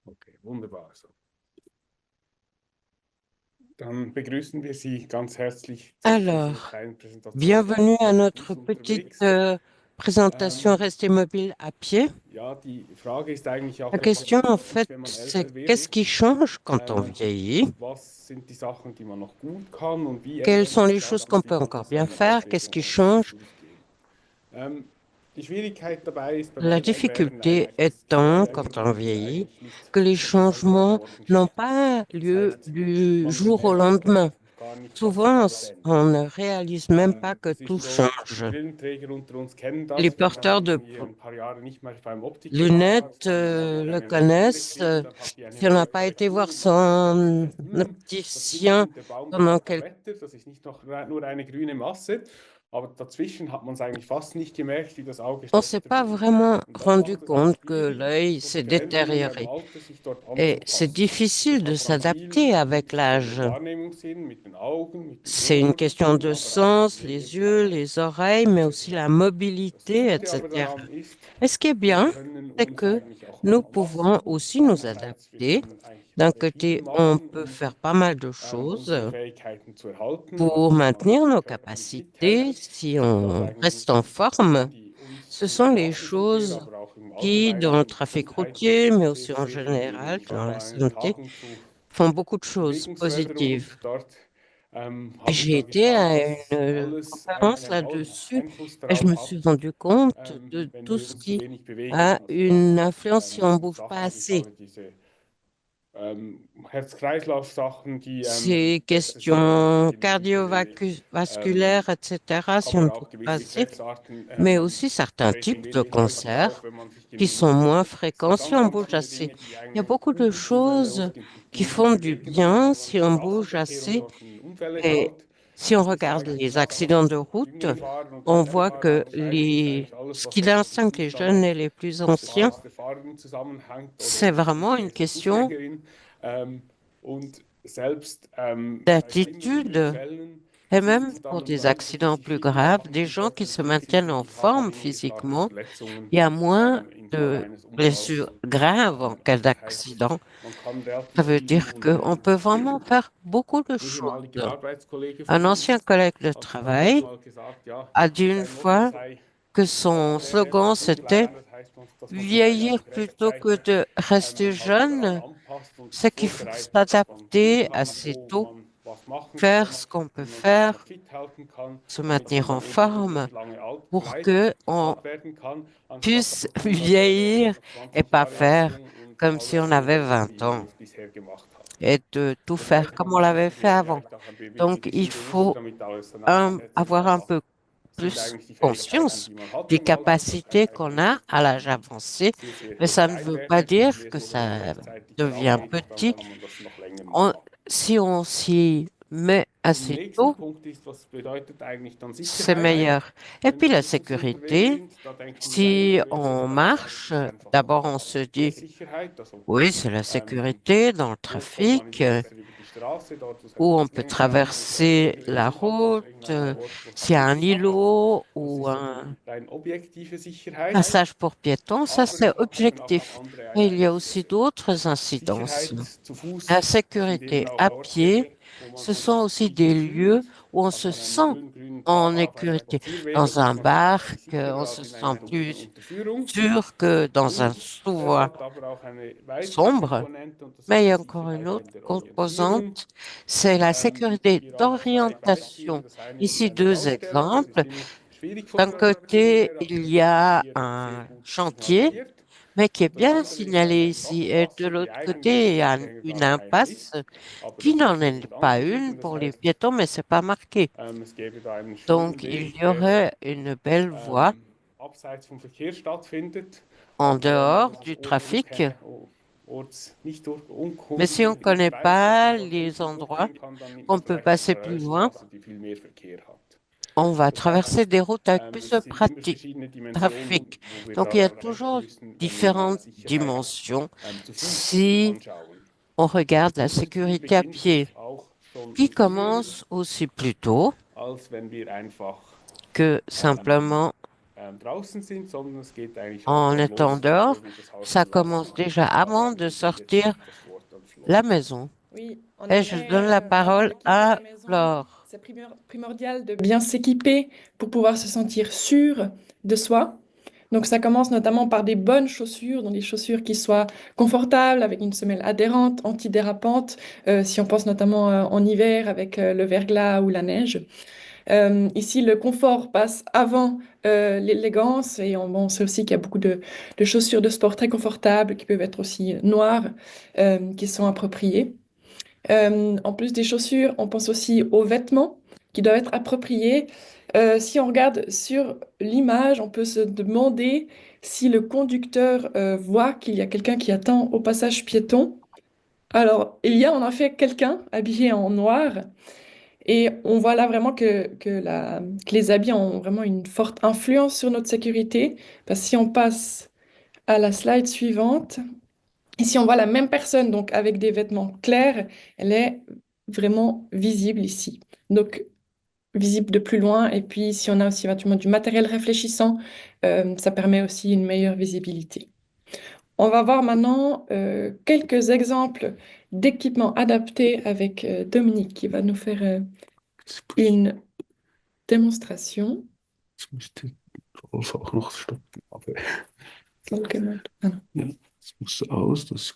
Okay, wunderbar. So. Dann begrüßen wir Sie ganz herzlich zu dieser Alors, kleinen Präsentation bei bienvenue à notre uns petite unterwegs. présentation Ähm, Rester mobile à pied. ja, die Frage ist eigentlich auch La etwas question, en typisch, fait, wenn man c'est älter wird. qu'est-ce qui change quand on Ähm, vieillit? Was sind die Sachen, die man noch gut kann und wie Quelles ändert sont sich les das choses und qu'on wie peut hat encore das bien eine faire? Qu'est-ce Auswirkung qui auf das change? Berufsleben? Ähm, die Schwierigkeit dabei ist beim La Älterwerden difficulté eigentlich, dass viele étant, quand on Veränderungen vieillit, eigentlich nicht que les sofort über changements Bord n'ont geschafft sind. pas Das lieu heißt, du man jour au bemerkt lendemain. oft gar nicht, was sich Souvent, alles ändert. on ne réalise même pas que Das tout ist so, die change. Brillenträger unter uns kennen Les das, wenn man porteurs de irgendwie ein paar Jahre nicht mehr beim Optiker war, lunettes dann hat man le eine neue Brille connaissent. gekriegt, dann hat die eine Si on n'a neue pas été voir Korrektur und dann stellt man son plötzlich fest, da drüben opticien und der Baum, der pendant hat quelques... Blätter, das ist nicht noch nur eine grüne Masse, aber dazwischen hat man es eigentlich fast nicht gemerkt, wie das Auge On ne s'est schlechter pas wurde. vraiment Und das rendu macht es auch compte que schwierig, l'œil so die s'est Veränderungen beim détérioré. Alter sich dort Et c'est anzupassen. difficile Das de hat dann viel s'adapter avec mit l'âge. dem Wahrnehmungssinn, mit den Augen, mit den C'est une Ohren zu question tun, de aber auch sens, les yeux, Sehbarkeit les oreilles, mais aussi la etc. Das mobilité, Gute aber etc. daran ist, Et ce qui est wir bien, können c'est uns que eigentlich auch nous pouvons anpassen. aussi nous Einerseits, wir adapter. können eigentlich D'un alle viel côté, on machen, peut um faire pas mal de unsere choses Fähigkeiten zu erhalten, pour also dass man maintenir nos körperlich fit capacités hält. si Und das on eigentlich reste en die Dinge, forme. die uns Ce im sont les Straßenverkehr, choses aber auch im qui, Allgemeinen dans le in der trafic Gesundheit routier, mais sehr, aussi en sehr viel bringen. général, Ich war dans la bei einer santé, Tagung zu font beaucoup de choses Bewegungsförderung positives. und dort habe ich J'ai dann été geschaut, à dass une alles eigentlich conférence einen là-dessus Einfluss et je darauf me suis hat, rendu compte de wenn tout wir ce uns zu qui wenig bewegen. a Also da une hat influence si on ne bouge pas Sachen wie assez. diese Herz-Kreislauf-Sachen, die Ces besser sind, wenn man sich questions irgendwie bewegt. cardiovasculaires, etc., si on ne Aber bouge auch pas gewisse assez, Krebsarten mais aussi certains treten types de weniger häufig auf, cancers wenn man sich qui genügend sont moins bewegt. Es fréquents gibt si ganz, on ganz bouge viele assez. Dinge, die Il y a eigentlich beaucoup de Umweltzufälle choses oft in qui Kulturen font du bewirken, dass man bien nur an si den on bouge Straßenverkehr und assez. solchen Unfälle Et schaut. si on Das ist regarde eigentlich les das, was accidents de uns route, jüngere Fahrer und on ältere voit Fahrer que unterscheidet, ist les... eigentlich alles, ce was qui dort mit dem distingue les Zustand jeunes et les plus des anciens, Fahrers, der Fahrerin zusammenhängt oder c'est des vraiment une Fußgängers, der question Fußgängerin. Und selbst bei schlimmeren d'attitude. Fällen Et sind même es dann pour des Leute, die accidents sich plus fit graves, machen des und gens dort qui se aktiv sind maintiennent und en die haben forme weniger starke physiquement, Verletzungen il y a moins im Fall de eines Unfalls. blessures graves en cas Also das heißt, d'accident. man kann Ça relativ veut viel dire tun. qu'on peut vraiment faire beaucoup de Ein choses. ehemaliger Arbeitskollege Un von ancien uns collègue de hat damals travail mal gesagt, ja, a dit une sein Motto fois sei, que statt son der slogan zu c'était bleiben, das heißt, dass man sich vieillir eigentlich plutôt que rechtzeitig de rester daran jeune, anpasst und sich c'est qu'il faut vorbereitet, dass man s'adapter zuschaut, assez wo tôt, man was machen faire kann, ce qu'on peut wie man sich noch faire, fit halten kann, se damit man maintenir en dann eben forme möglichst lange pour que on alt werden kann, anstatt puisse so zu tun, als wäre man vieillir noch et 20 pas Jahre lang faire jung und comme si alles on so avait weiter, 20 wie man ans es bisher gemacht hat. et de tout Das faire heißt, comme man on muss sich l'avait fait avant. vielleicht auch ein Donc bisschen il bewusster faut damit auseinandersetzen, avoir un peu sind plus eigentlich die Fähigkeiten, conscience die man hat des im Alter. Das capacités heißt qu'on eigentlich a nicht, à dass l'âge man avancé, sehr, mais sehr ça ne klein veut pas werde. dire Je que so, wenn man ça rechtzeitig devient drangeht, dann petit. kann man das noch länger On- machen. Si on s'y met Zum assez nächsten tôt, Punkt ist, was bedeutet eigentlich dann c'est Sicherheit, meilleur. Et wenn puis wir la zu Fuß unterwegs sécurité, sind? Da denken wir eigentlich si zuerst on einmal, ja, das marche, ist einfach d'abord on se dit, Verkehrssicherheit. Also oui, c'est la ähm, sécurité dans le so kommt man trafic, besser über die Straße, dort wo es où on etwas peut länger dauert und dort traverser irgendeinen la Unfall hat, route, irgendeinen Ort, wo es s'il y a un Probleme macht. îlot Das ou ist so un die rein objektive Sicherheit. passage pour piétons, ça Aber c'est es hat eben auch noch objectif. andere Et il y a eigentlich. aussi d'autres incidences. Sicherheit zu La Fuß sind sécurité eben auch à Orte, pied, wo man ce man sont sich aussi sicher des lieux fühlt. où on Also se an einem sent schönen grünen en Tag auf einer sécurité. Spazierweg Dans fühlt un man sich wahrscheinlich parc, sicherer on se als in sent einer plus Unterführung. sûr que dans un Und es sous-bois hat aber auch eine weitere sombre. Komponente und das Mais il ist y die a encore une Sicherheit autre in der Orientierung. composante, c'est la sécurité Hier auch zwei Beispiele. d'orientation. Das eine ist Ici eine deux Baustelle, das ist exemples. immer schwierig von D'un der Orientierung côté, her, aber il das y ist a hier sehr un gut chantier, signalisiert. mais qui est Und das bien andere ist signalé eine ici. Et de Sackgasse, die l'autre eigentlich côté, il y a Fußgänger une gar keine impasse ist, aber qui das n'en ist est rot pas une angegeben. Das pour les heißt, piétons, mais c'est pas marqué. es gäbe da einen Donc, il Schulenweg, y der aurait une belle voie abseits vom Verkehr stattfindet. en Aber wenn man dehors das als du Ort trafic. unkenne, nicht Mais si on unkundige ne nicht connaît weiß, dass man pas dort les nicht endroits durchgehen kann, dann nimmt qu'on man peut vielleicht passer eine plus loin, Straße, die viel mehr Verkehr hat. on va Das heißt, traverser des routes avec plus de es sind immer pratique, verschiedene Dimensionen, trafic. wo wir Donc, il y a darauf achten toujours müssen, wenn wir uns différentes Sicherheit dimensions zu Fuß si anschauen. on regarde la Und die sécurité à beginnt pied, auch schon qui früher, commence aussi plus tôt als wenn wir einfach que ähm, simplement draußen sind, sondern es geht eigentlich auch En schon étant los, bevor dehors, wir das Haus ça verlassen. commence déjà Da avant sage de ich, gebe jetzt sortir das Wort an Flor. la maison. Oui, en Et je effet, donne la avant parole de quitter à la maison, Flore. c'est primordial de bien s'équiper pour pouvoir se sentir sûr de soi. Donc ça commence notamment par des bonnes chaussures, donc des chaussures qui soient confortables, avec une semelle adhérente, antidérapante, si on pense notamment en hiver avec le verglas ou la neige. Ici, le confort passe avant l'élégance et on sait aussi qu'il y a beaucoup de chaussures de sport très confortables qui peuvent être aussi noires, qui sont appropriées. En plus des chaussures, on pense aussi aux vêtements qui doivent être appropriés. Si on regarde sur l'image, on peut se demander si le conducteur voit qu'il y a quelqu'un qui attend au passage piéton. Alors, il y a en effet quelqu'un habillé en noir et on voit là vraiment que les habits ont vraiment une forte influence sur notre sécurité. Parce que si on passe à la slide suivante, et si on voit la même personne, donc avec des vêtements clairs, elle est vraiment visible ici. Donc, visible de plus loin. Et puis, si on a aussi éventuellement du matériel réfléchissant, ça permet aussi une meilleure visibilité. On va voir maintenant quelques exemples d'équipements adaptés avec Dominique qui va nous faire une démonstration. Ich müsste Rolf auch noch stoppen, aber Ok, bon. Ah non. ja, das muss aus. Das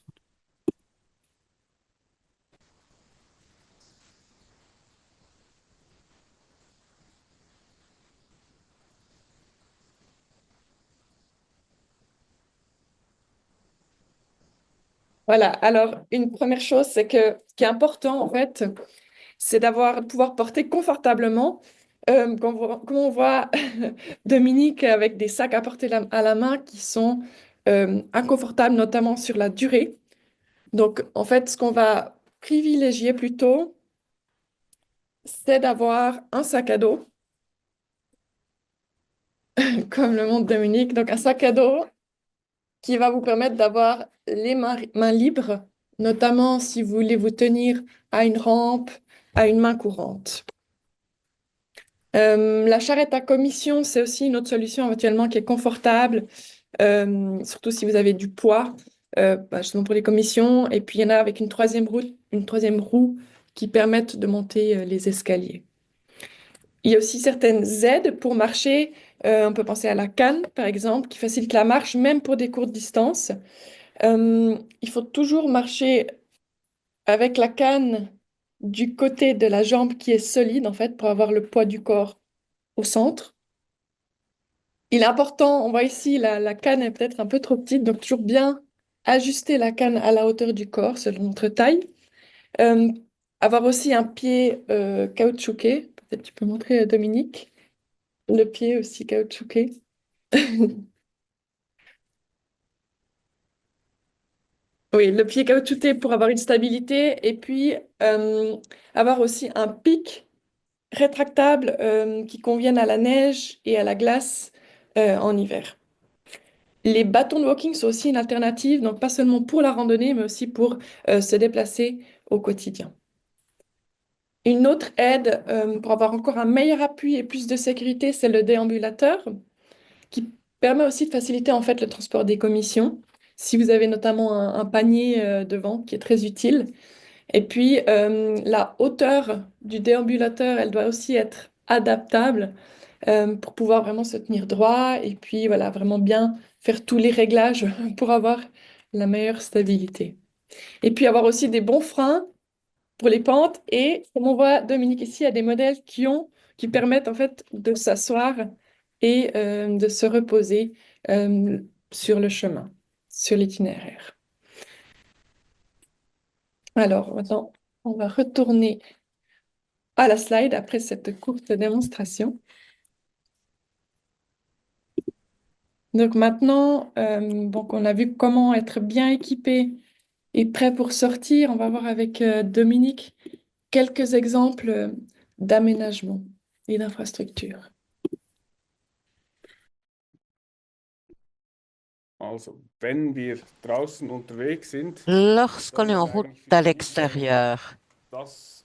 Voilà, alors une première chose, c'est que ce qui est important en fait, c'est d'avoir pouvoir porter confortablement. Comme on voit Dominique avec des sacs à porter à la main qui sont inconfortables, notamment sur la durée. Donc en fait, ce qu'on va privilégier plutôt, c'est d'avoir un sac à dos, comme le montre Dominique. Donc un sac à dos qui va vous permettre d'avoir les mains libres, notamment si vous voulez vous tenir à une rampe, à une main courante. La charrette à commission, c'est aussi une autre solution éventuellement qui est confortable, surtout si vous avez du poids, justement pour les commissions. Et puis il y en a avec une troisième roue qui permettent de monter les escaliers. Il y a aussi certaines aides pour marcher. On peut penser à la canne, par exemple, qui facilite la marche, même pour des courtes distances. Il faut toujours marcher avec la canne du côté de la jambe qui est solide, en fait, pour avoir le poids du corps au centre. Il est important, on voit ici, la canne est peut-être un peu trop petite, donc toujours bien ajuster la canne à la hauteur du corps selon notre taille. Euh, Avoir aussi un pied caoutchouqué. Peut-être tu peux montrer, Dominique, le pied aussi caoutchouqué. Oui, le pied caoutchouqué pour avoir une stabilité et puis avoir aussi un pic rétractable qui convienne à la neige et à la glace en hiver. Les bâtons de walking sont aussi une alternative, donc pas seulement pour la randonnée, mais aussi pour se déplacer au quotidien. Une autre aide pour avoir encore un meilleur appui et plus de sécurité, c'est le déambulateur, qui permet aussi de faciliter en fait le transport des commissions. Si vous avez notamment un panier devant qui est très utile. Et puis la hauteur du déambulateur, elle doit aussi être adaptable pour pouvoir vraiment se tenir droit et puis voilà, vraiment bien faire tous les réglages pour avoir la meilleure stabilité. Et puis avoir aussi des bons freins pour les pentes et comme on voit Dominique ici, il y a des modèles qui permettent en fait de s'asseoir et de se reposer sur le chemin, sur l'itinéraire. Alors maintenant, on va retourner à la slide après cette courte démonstration. Donc maintenant, donc on a vu comment être bien équipé et prêt pour sortir. On va voir avec Dominique quelques exemples d'aménagement et d'infrastructure. Also, wenn wir draußen unterwegs sind, Lorsqu'on sollen est en wir route eigentlich für à uns l'extérieur, das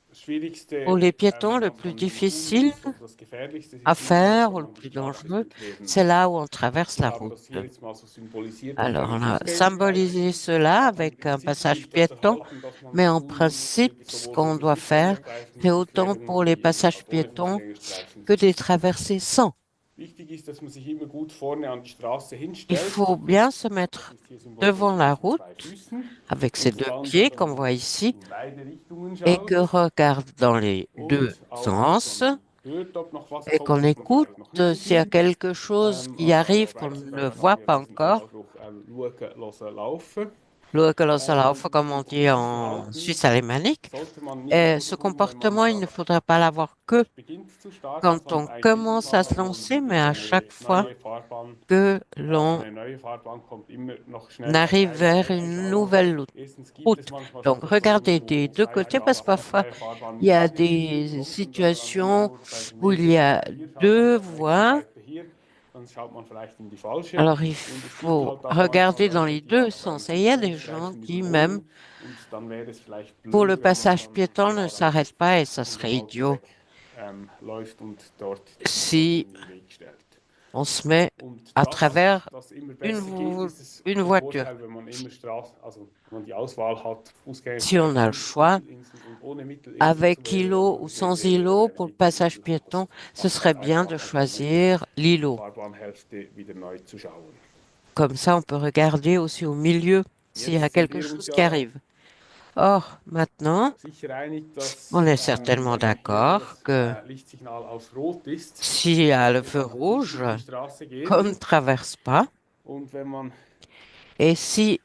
Pour les piétons, le plus difficile à faire ou le plus dangereux, c'est là où on traverse la route. Alors, on a symbolisé cela avec un passage piéton, mais en principe, ce qu'on doit faire, c'est autant pour les passages piétons que des traversées sans. Il faut bien se mettre devant la route avec ses deux pieds, qu'on voit ici, et que regarde dans les deux sens et qu'on écoute s'il y a quelque chose qui arrive qu'on ne voit pas encore. Laufen, comme on dit en Suisse alémanique. Et ce comportement, il ne faudra pas l'avoir que quand on commence à se lancer, mais à chaque fois que l'on arrive vers une nouvelle route. Donc, regardez des deux côtés parce que parfois, il y a des situations où il y a deux voies. Alors, il faut regarder dans les deux sens. Et il y a des gens qui, même pour le passage piéton, ne s'arrêtent pas et ça serait idiot si on se met à travers une voiture. Si on a le choix, avec îlot ou sans îlot, pour le passage piéton, ce serait bien de choisir l'îlot. Comme ça, on peut regarder aussi au milieu s'il y a quelque chose qui arrive. Or, maintenant, on est certainement d'accord que s'il y a le feu rouge, qu'on ne traverse pas. Et si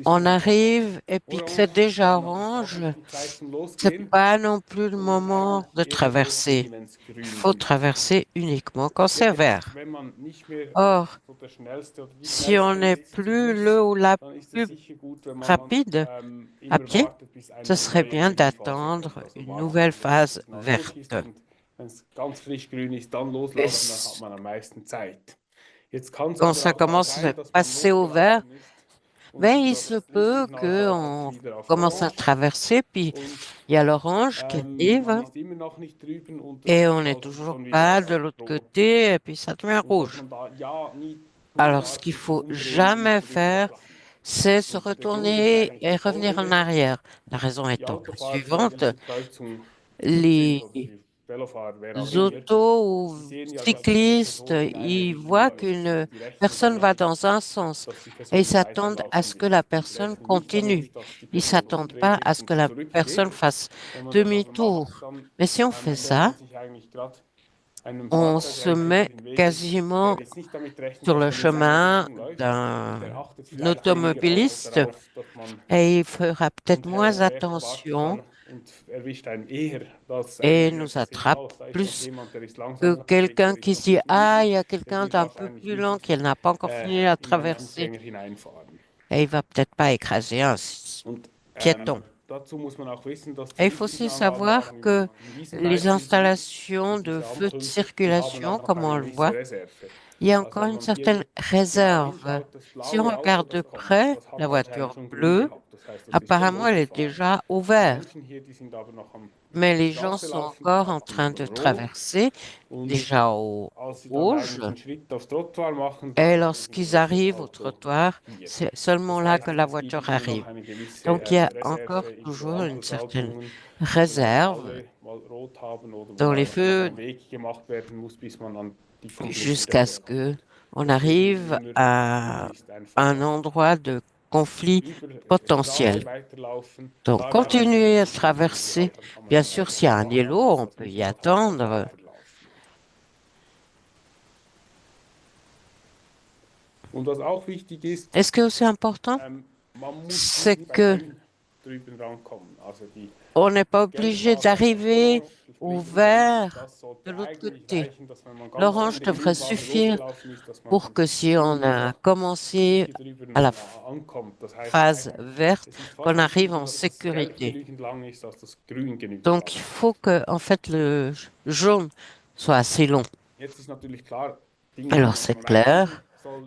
on arrive et puis que c'est déjà orange, c'est pas non plus le moment de traverser. Il faut traverser uniquement quand c'est vert. Or, si on n'est plus le ou la plus rapide à pied, ce serait bien d'attendre une nouvelle phase verte. Quand ça commence à passer au vert, ben, il se peut qu'on commence à traverser, puis il y a l'orange qui arrive et on n'est toujours pas de l'autre côté, et puis ça devient rouge. Alors, ce qu'il faut jamais faire, c'est se retourner et revenir en arrière. La raison étant la suivante, les autos ou cyclistes, ils voient qu'une personne va dans un sens et ils s'attendent à ce que la personne continue. Ils ne s'attendent pas à ce que la personne fasse demi-tour. Mais si on fait ça, on se met quasiment sur le chemin d'un automobiliste et il fera peut-être moins attention et nous attrape plus que quelqu'un qui se dit «Ah, il y a quelqu'un d'un peu plus lent qui n'a pas encore fini la traversée» et il va peut-être pas écraser un piéton. Et il faut aussi savoir que les installations de feux de circulation, comme on le voit, il y a encore une certaine réserve. Si on regarde de près, la voiture bleue, apparemment, elle est déjà au vert. Mais les gens sont encore en train de traverser, déjà au rouge. Et lorsqu'ils arrivent au trottoir, c'est seulement là que la voiture arrive. Donc, il y a encore toujours une certaine réserve dans les feux jusqu'à ce qu'on arrive à un endroit de conflit potentiel. Donc, continuez à traverser. Bien sûr, s'il y a un îlot, on peut y attendre. Et ce qui est aussi important, c'est que on n'est pas obligé d'arriver au vert de l'autre côté. L'orange devrait suffire pour que si on a commencé à la phase verte, qu'on arrive en sécurité. Donc, il faut que, en fait, le jaune soit assez long. Alors, c'est clair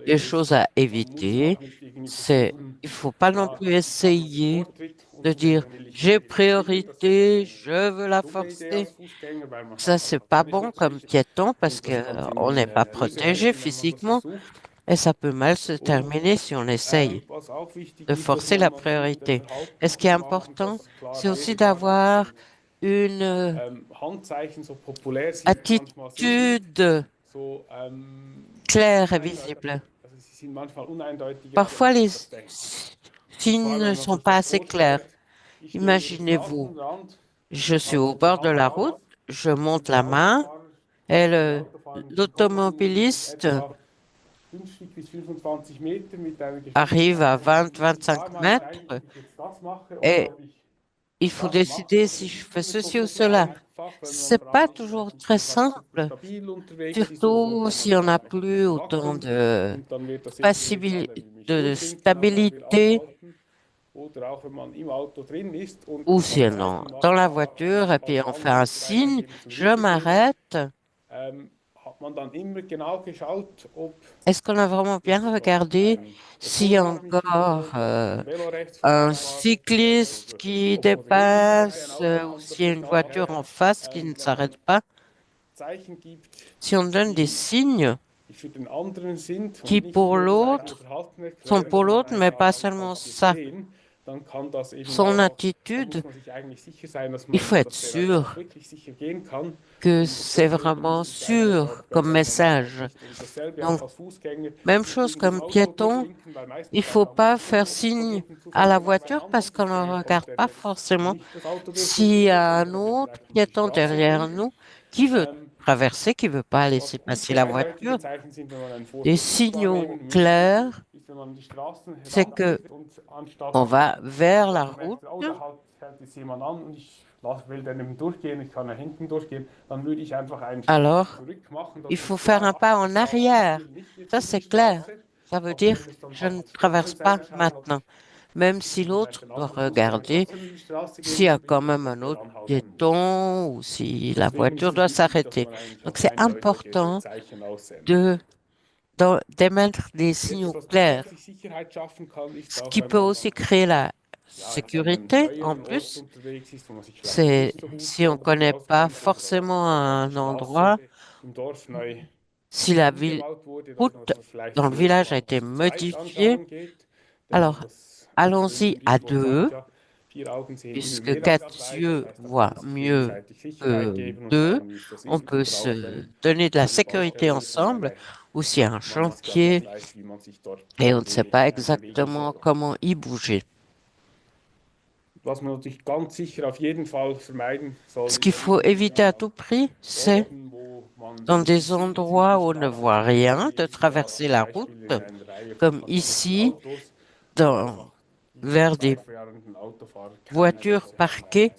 des choses à éviter. Il faut pas non plus essayer de dire j'ai priorité, je veux la forcer. Ça, c'est pas bon comme piéton parce que on n'est pas protégé physiquement et ça peut mal se terminer si on essaye de forcer la priorité. Et ce qui est important, c'est aussi d'avoir une attitude claire et visible. Parfois, les signes ne sont pas assez clairs. Imaginez-vous, je suis au bord de la route, je monte la main et l'automobiliste arrive à 20-25 mètres et il faut décider si je fais ceci ou cela. C'est pas toujours très simple, surtout si on n'a plus autant de stabilité ou si on est dans la voiture et puis on fait un signe, je m'arrête. Est-ce qu'on a vraiment bien regardé s'il y a encore un cycliste qui dépasse ou s'il y a une voiture en face qui ne s'arrête pas? Si on donne des signes qui pour l'autre sont pour l'autre, mais pas seulement ça, son attitude, il faut être sûr que c'est vraiment sûr comme message. Donc, même chose comme piéton, il ne faut pas faire signe à la voiture parce qu'on ne regarde pas forcément s'il y a un autre piéton derrière nous qui veut traverser, qui ne veut pas laisser passer la voiture. Des signaux clairs, c'est que on va vers la route. Alors, il faut faire un pas en arrière. Ça, c'est clair. Ça veut dire, je ne traverse pas maintenant. Même si l'autre doit regarder s'il y a quand même un autre piéton ou si la voiture doit s'arrêter. Donc, c'est important de d'émettre des signaux clairs, ce qui peut aussi créer la sécurité en plus. C'est si on ne connaît pas forcément un endroit, si la route dans le village a été modifiée, alors allons-y à deux, puisque quatre yeux voient mieux que deux. On peut se donner de la sécurité ensemble, ou s'il y a un chantier et on ne sait pas exactement comment y bouger. Ce qu'il faut éviter à tout prix, c'est dans des endroits où on ne voit rien, de traverser la route, comme ici, vers des voitures parquées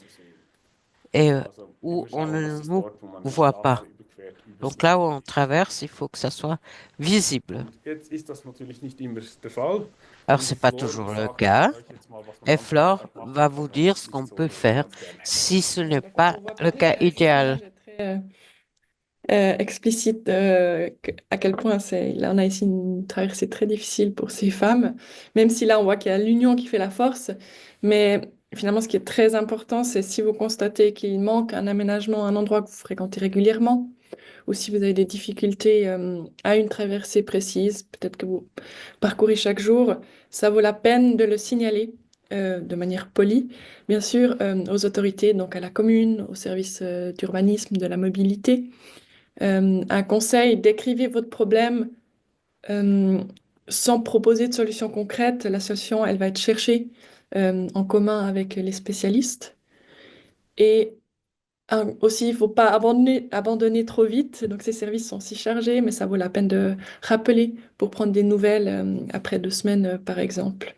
et où on ne nous voit pas. Donc là où on traverse, il faut que ça soit visible. Alors, ce n'est pas toujours le cas. Et Flore va vous dire ce qu'on peut faire si ce n'est pas le cas idéal. Explicite à quel point là on a ici une traversée très difficile pour ces femmes, même si là on voit qu'il y a l'union qui fait la force, mais finalement ce qui est très important c'est si vous constatez qu'il manque un aménagement, un endroit que vous fréquentez régulièrement, ou si vous avez des difficultés à une traversée précise, peut-être que vous parcourez chaque jour, ça vaut la peine de le signaler de manière polie, bien sûr, aux autorités, donc à la commune, au service d'urbanisme, de la mobilité. Un conseil, décrivez votre problème sans proposer de solution concrète. La solution, elle va être cherchée en commun avec les spécialistes. Et aussi, il ne faut pas abandonner trop vite. Donc, ces services sont si chargés, mais ça vaut la peine de rappeler pour prendre des nouvelles après 2 semaines, par exemple.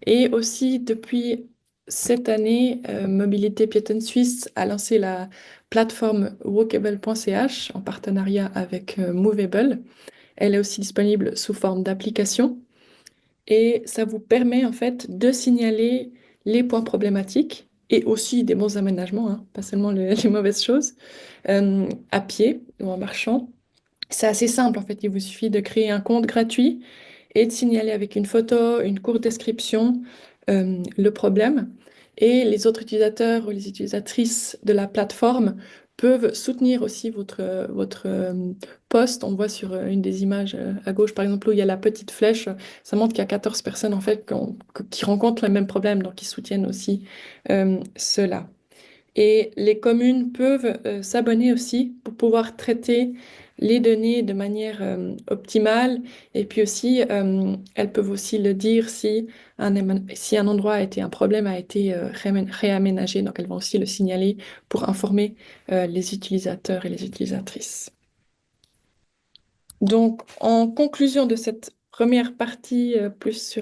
Et aussi, depuis cette année, Mobilité Piétonne Suisse a lancé la plateforme walkable.ch en partenariat avec Movable. Elle est aussi disponible sous forme d'application et ça vous permet en fait de signaler les points problématiques et aussi des bons aménagements, hein, pas seulement les mauvaises choses, à pied ou en marchant. C'est assez simple en fait, il vous suffit de créer un compte gratuit et de signaler avec une photo, une courte description le problème. Et les autres utilisateurs ou les utilisatrices de la plateforme peuvent soutenir aussi votre post. On voit sur une des images à gauche, par exemple, où il y a la petite flèche, ça montre qu'il y a 14 personnes en fait qui rencontrent le même problème, donc qui soutiennent aussi cela. Et les communes peuvent s'abonner aussi pour pouvoir traiter les données de manière optimale. Et puis aussi, elles peuvent aussi le dire si un endroit a été, un problème a été réaménagé. Donc, elles vont aussi le signaler pour informer les utilisateurs et les utilisatrices. Donc, en conclusion de cette première partie, plus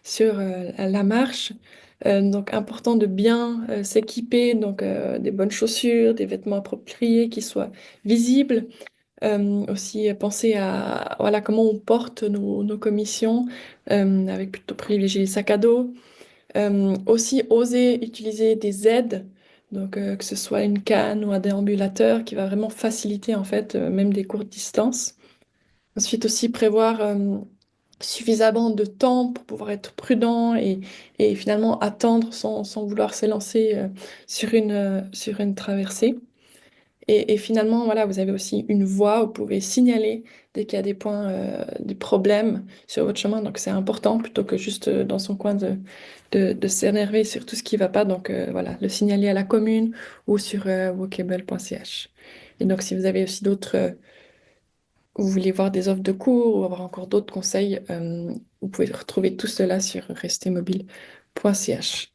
sur la marche, donc important de bien s'équiper, donc des bonnes chaussures, des vêtements appropriés qui soient visibles. Aussi penser à voilà, comment on porte nos commissions, avec plutôt privilégier les sacs à dos. Aussi oser utiliser des aides. Donc, que ce soit une canne ou un déambulateur qui va vraiment faciliter en fait même des courtes distances. Ensuite aussi prévoir suffisamment de temps pour pouvoir être prudent et finalement attendre sans vouloir s'élancer sur une traversée. Et finalement, voilà, vous avez aussi une voie, vous pouvez signaler dès qu'il y a des points, des problèmes sur votre chemin. Donc c'est important plutôt que juste dans son coin de s'énerver sur tout ce qui ne va pas. Donc voilà, le signaler à la commune ou sur walkable.ch. Et donc si vous avez aussi vous voulez voir des offres de cours ou avoir encore d'autres conseils, vous pouvez retrouver tout cela sur restemobile.ch.